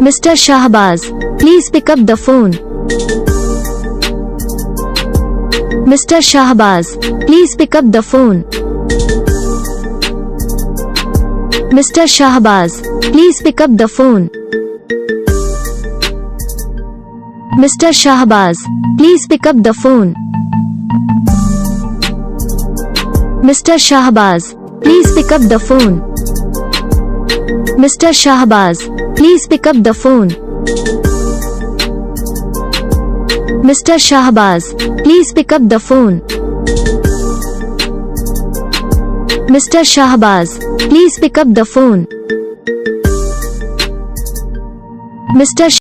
Mr. Shahbaz, please pick up the phone. Mr. Shahbaz, please pick up the phone. Mr. Shahbaz, please pick up the phone. Mr. Shahbaz, please pick up the phone. Mr. Shahbaz, please pick up the phone. Mr. Shahbaz, please pick up the phone. Mr. Shahbaz, please pick up the phone. Mr. Shahbaz, please pick up the phone. Mr.